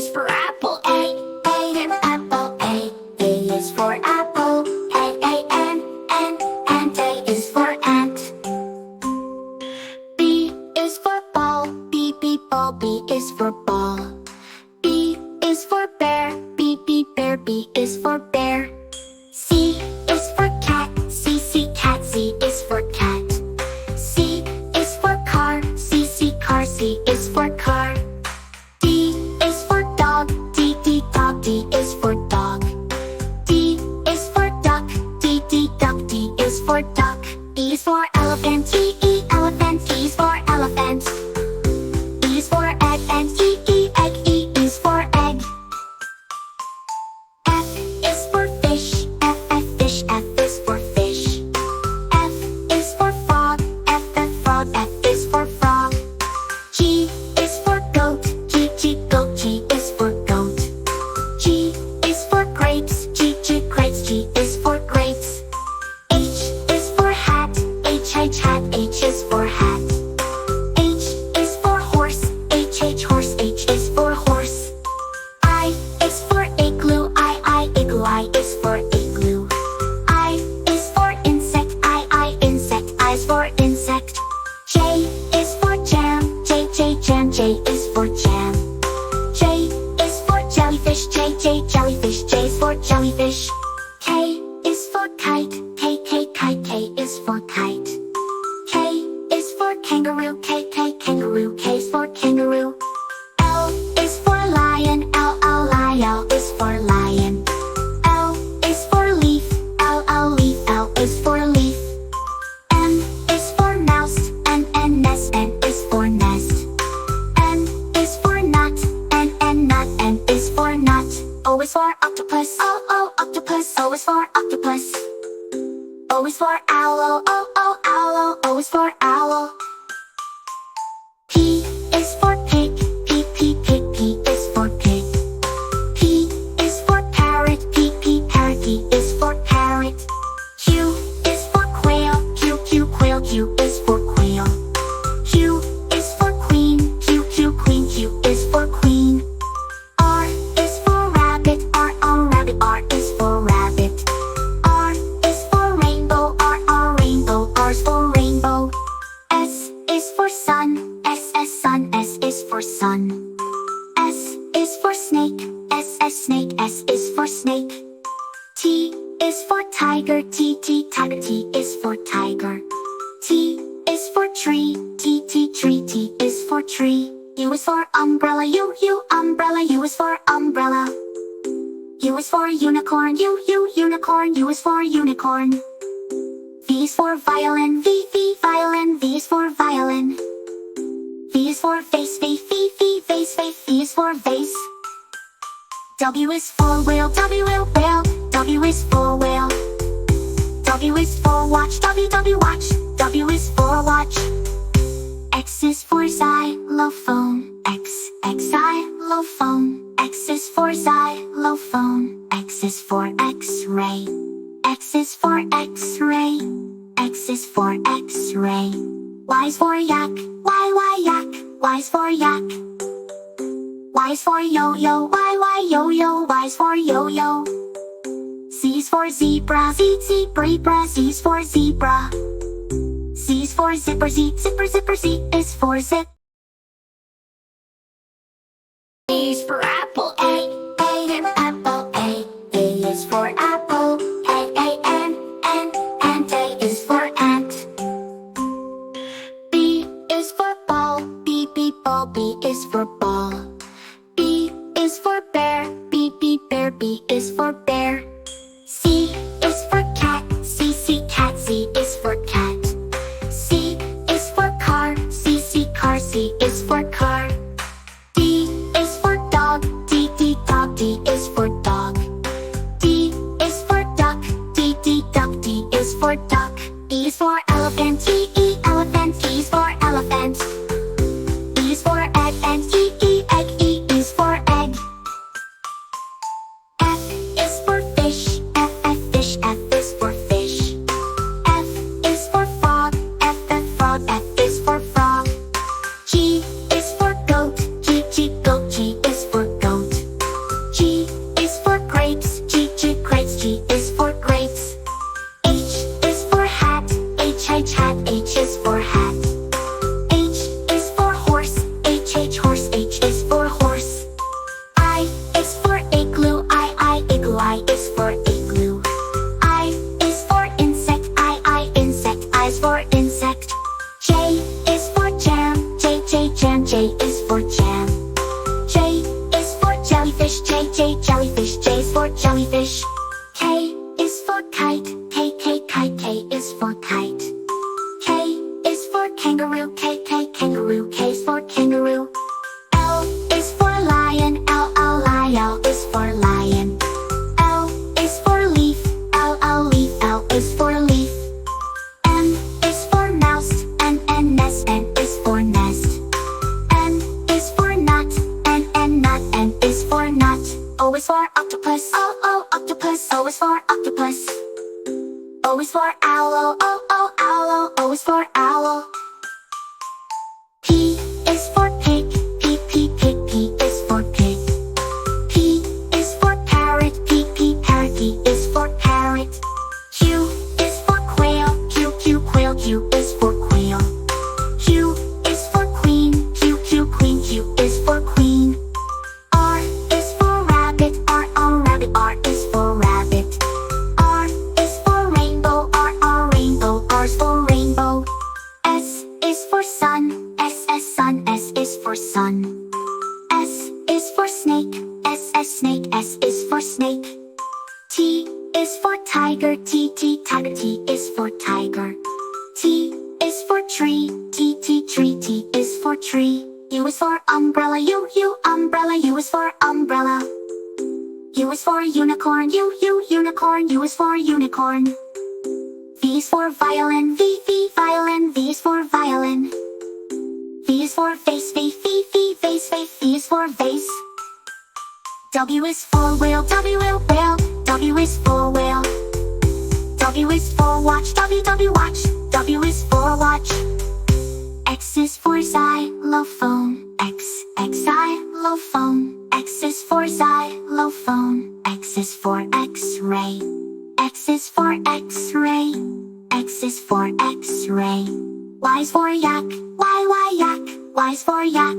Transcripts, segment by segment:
is for apple. A and apple. A is for apple. And A is for ant. B is for ball. B ball. B is for ball. B is for bear. B bear. B is for bear. C is for cat. C cat. C is for cat. C is for car. C car. C is for car. D is for dog. D dog. D is for dog. D is for duck. D duck. D is for duck. E is for elephant. E elephant. E is for elephant. E is for egg and E egg. E is for egg. F is for fish. F fish. F is for fish. F is for frog. F frog. F is for frog. G is for goat. G goat. G is for goat. G is for grapes. G grapes. G is for grapes. H is for hat. H hat. H is for hat. H is for horse. H horse. H is for horse. I is for igloo. I igloo. I is for igloo. I is for insect. I insect. I is for insect. J is for jam. J jam. J is for jam. J is for jellyfish. J jellyfish. J is for jellyfish. K is for kite. K kite. K is for kite. K is for kangaroo. K kangaroo. K is for kangaroo. L is for lion. L is for lion. L is for leaf. L leaf. L is for leaf. M is for mouse. N nest. N is for nest. N is for nut. N nut. N is for nut. O is for octopus. O octopus. O is for octopus. O is for owl. O owl. O is for owl. P is for pig. P P is for pig. P is for parrot. P parrot. P is for parrot. Q is for quail. Q quail. Q is for quail. Q is for queen. Q queen. Q is for queen. R is for rabbit. R rabbit. R is for rabbit. R is for rainbow. R rainbow. R is for rainbow. S is for sun. Sun. S is for sun. S is for snake. Snake. S is for snake. T is for tiger. Tiger. T is for tiger. T is for tree. Tree. T is for tree. U is for umbrella. U umbrella. U is for umbrella. U is for unicorn. U unicorn. U is for unicorn. V is for violin. V violin. V is for violin. V is for face. V face. V is for vase. W is for whale. Whale. W is for whale. W is for watch. Watch. W is for watch. X is for xylophone. Xylophone. X is for xylophone. X is for X-ray. X is for X-ray. X is for X-ray. Y is for yak. Yak. Y is for yak. Y is for yo-yo. Yo-yo. Y is for yo-yo. Z is for zebra. Zebra. Z is for zebra. Z is for zipper. Zipper. Z is for zip. A is for apple. A and apple. A is for apple. And A is for ant. B is for ball. B ball. B is for ball. B is for bear. B bear. B is for bear. C is for cat. C cat. C is for cat. C is for car. C car. C is for car. D is for dog. D dog. D is for dog. D is for duck. D duck. D is for duck. E is for elephant. E elephant. E is for elephant. E is for egg and E egg. E is for egg. F is is for octopus. O octopus. O is for octopus. O is for owl. O owl. O is for owl. P is for pig. P pig. P is for pig. P is for parrot. P parrot. P is for parrot. Q is for quail. Q quail. Q is for quail. Q is for queen. Q queen. Q is for queen. R is for rabbit. R rabbit. R is for rabbit. R is for rainbow. R rainbow. R is for rainbow. S is for sun. Sun. S is for sun. S is for snake. Snake. S is for snake. T is for tiger. Tiger. T is for tiger. T is for tree. Tree. T is for tree. U is for umbrella. U umbrella. U is for umbrella. U is for unicorn. U unicorn. U is for unicorn. V is for violin. V violin. V is for violin. V is for vase. Vase. V is for vase. W is for whale. Whale. W is for whale. W is for watch. Watch. W is for watch. X is for xylophone. Xylophone. X is for xylophone. X is for X-ray. X is for X-ray. X is for X-ray. Y is for yak. Yak. Y is for yak.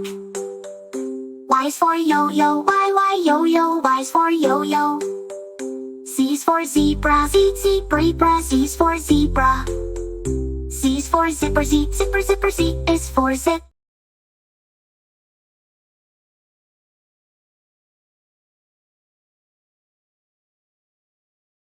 Y is for yo-yo. Yo-yo. Y is for yo-yo. Z is for zebra. Zebra. Z is for zebra. Z is for zipper. Z is for zip.